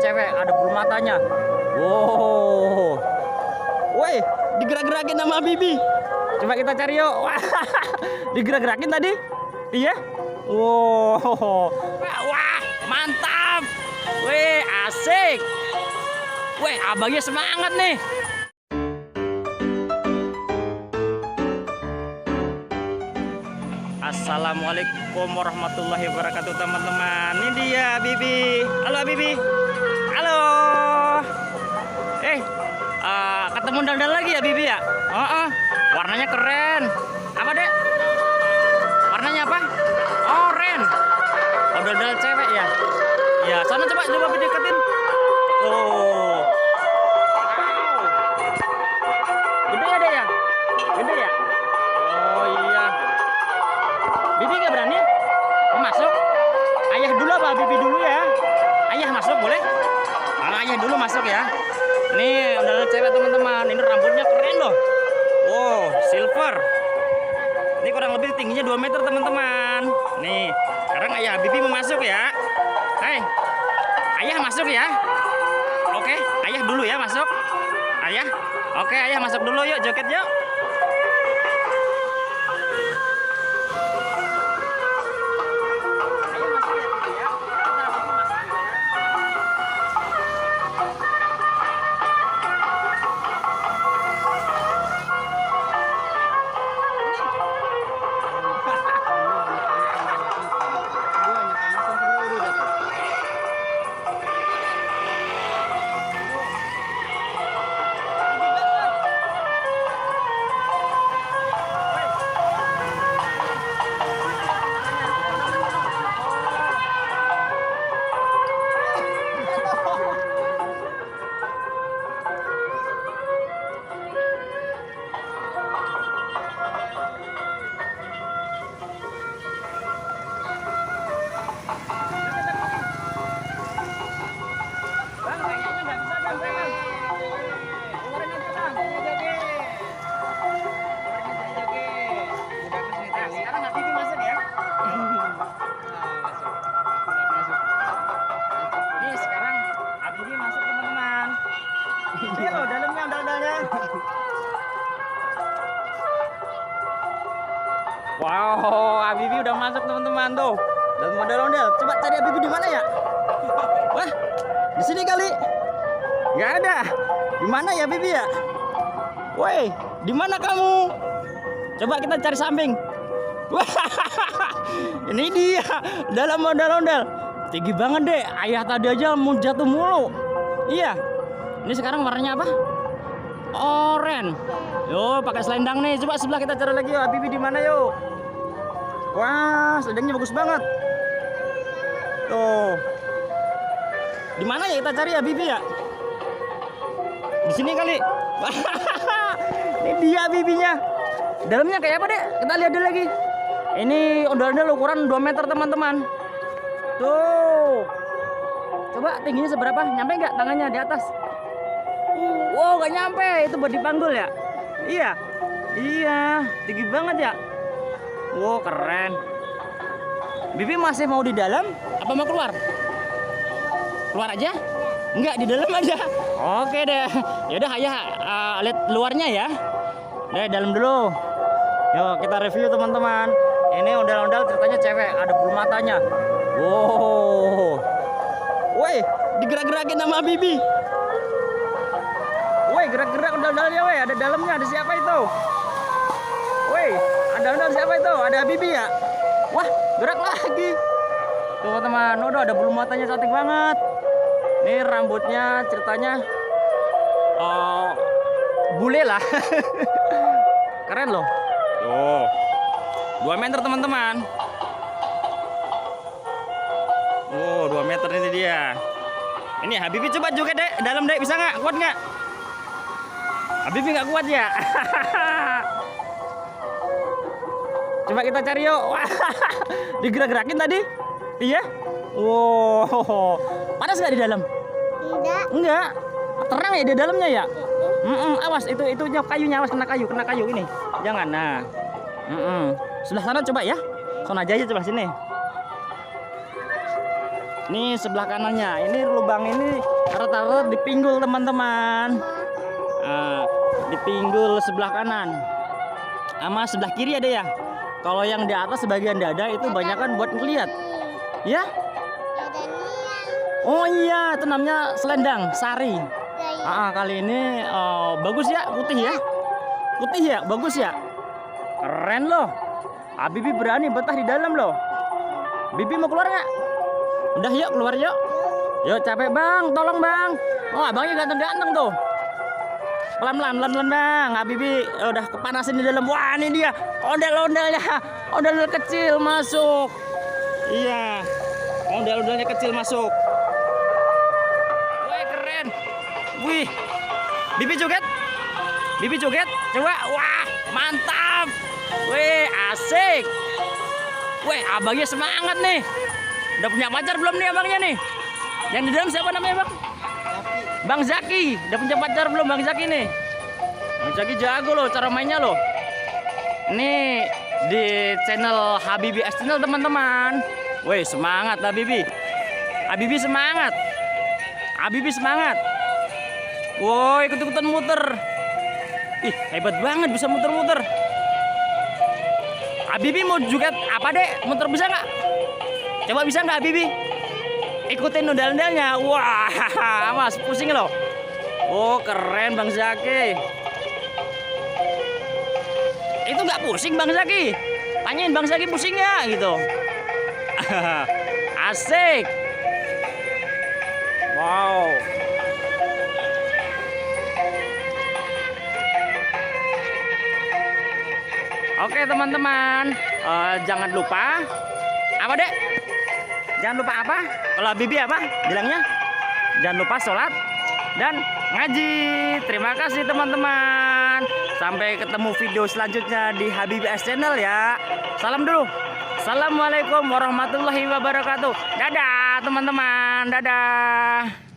cewek, ada bulu matanya. Wow. Woi, digerak-gerakin sama Bibi. Coba kita cari yuk. Wah, digerak-gerakin tadi. Iya. Wow. Wah, mantap. Wih, asik. Wih, abangnya semangat nih. Assalamualaikum warahmatullahi wabarakatuh, teman-teman. Ini dia Bibi. Halo Bibi. Halo. Ketemu dal-dal lagi ya Bibi ya? Warnanya keren. Apa dek? Warnanya apa? Oren. Oh, dal-dal cewek ya? Ya, sana coba deketin. Oh. Gede ya dek ya? Gede ya? Oh iya. Bibi nggak berani? Mau masuk? Ayah dulu apa Bibi dulu ya? Ayah masuk boleh? Ayah dulu masuk ya. Nih udah cewek teman-teman. Ini rambutnya keren loh. Wow, silver. Ini kurang lebih tingginya 2 meter teman-teman. Nih, sekarang ayah Bibi mau masuk ya. Hai, ayah masuk ya. Oke, ayah dulu ya masuk. Ayah, oke ayah masuk dulu yuk, joget yuk. Ini loh dalamnya ondel-ondelnya. Wow, Abibi udah masuk teman-teman tuh. Dalam ondel-ondel. Coba cari Abibi di mana ya? Wah, di sini kali. Nggak ada. Di mana ya Bibi ya? Woi, di mana kamu? Coba kita cari samping. Wah, ini dia dalam ondel-ondel. Tinggi banget deh. Ayah tadi aja mau jatuh mulu. Iya. Ini sekarang warnanya apa? Oren. Yo, pakai selendang nih. Coba sebelah kita cari lagi yuk. Bibi di mana yuk? Wah, selendangnya bagus banget. Tuh. Di mana ya kita cari ya Bibi ya? Di sini kali. Ini dia Bibinya. Dalamnya kayak apa deh? Kita lihat dulu lagi. Ini ondel-ondel ukuran 2 meter teman-teman. Tuh. Coba tingginya seberapa? Nyampe nggak tangannya di atas? Wow, gak nyampe. Itu buat dipanggul ya? Iya. Iya, tinggi banget ya. Wow, keren. Bibi masih mau di dalam apa mau keluar? Keluar aja? Enggak, di dalam aja. Oke deh. Yaudah ayah lihat luarnya ya. Deh, dalam dulu. Yuk, kita review teman-teman. Ini ondel-ondel ceritanya cewek, ada bulu matanya. Wow. Woi, digerak-gerakin sama Bibi. Woi, gerak-gerak ondel-ondelnya, woi. Ada dalamnya, ada siapa itu? Woi, ada ondel siapa itu? Ada Bibi ya? Wah, gerak lagi. Tuh teman-teman, udah ada bulu matanya cantik banget. Ini rambutnya ceritanya bule lah. Keren loh. Tuh. 2 meter teman-teman. Oh, 2 meter ini dia. Ini Habibi coba juga deh, dalam deh, bisa nggak? Kuat nggak? Habibi nggak kuat ya? Coba kita cari yuk. Digerak-gerakin tadi? Iya? Wow, panas nggak di dalam? Tidak. Enggak. Terang ya di dalamnya ya? Awas itu kayunya, awas kena kayu ini. Jangan. Nah. Sebelah sana coba ya. Sana aja sebelah sini. Nih sebelah kanannya. Ini lubang ini rata-rata di pinggul teman-teman. Di pinggul sebelah kanan. Sama sebelah kiri ada ya. Kalau yang di atas sebagian dada itu banyak kan buat ngeliat. Ya? Oh iya, itu namanya selendang sari. Kali ini bagus ya, putih ya. Putih ya, bagus ya. Keren loh. Bibi berani betah di dalam loh. Bibi mau keluar nggak? Udah yuk keluar yuk. Yuk capek bang, tolong bang. Oh abangnya ganteng-ganteng tuh. Pelan-pelan bang. Bibi udah kepanasan di dalam. Wah ini dia ondel-ondelnya. Ondel kecil masuk. Iya. Ondel-ondelnya kecil masuk. Wih keren. Wih. Bibi joget. Bibi joget. Coba. Wah mantap. Wih asik. Wih abangnya semangat nih. Udah punya pacar belum nih abangnya nih? Yang di dalam siapa namanya bang? Bang Zaki. Udah punya pacar belum Bang Zaki nih? Bang Zaki jago loh cara mainnya loh. Nih di channel Habibi S Channel teman-teman. Wih semangat Habibi. Habibi semangat. Habibi semangat. Woi ikut-ikutan muter. Ih hebat banget bisa muter-muter. Habibi mau juga apa deh? Muter bisa nggak? Coba bisa nggak Habibi? Ikutin ondel-ondelnya. Wah, mas pusing loh. Oh keren Bang Zaki. Itu nggak pusing Bang Zaki? Tanyain Bang Zaki pusing nggak gitu. Asik. Wow. Oke teman-teman, jangan lupa apa dek? Jangan lupa apa? Kalau Bibi apa bilangnya? Jangan lupa sholat dan ngaji. Terima kasih teman-teman. Sampai ketemu video selanjutnya di Habibi S Channel ya. Salam dulu. Assalamualaikum warahmatullahi wabarakatuh. Dadah teman-teman. Dadah.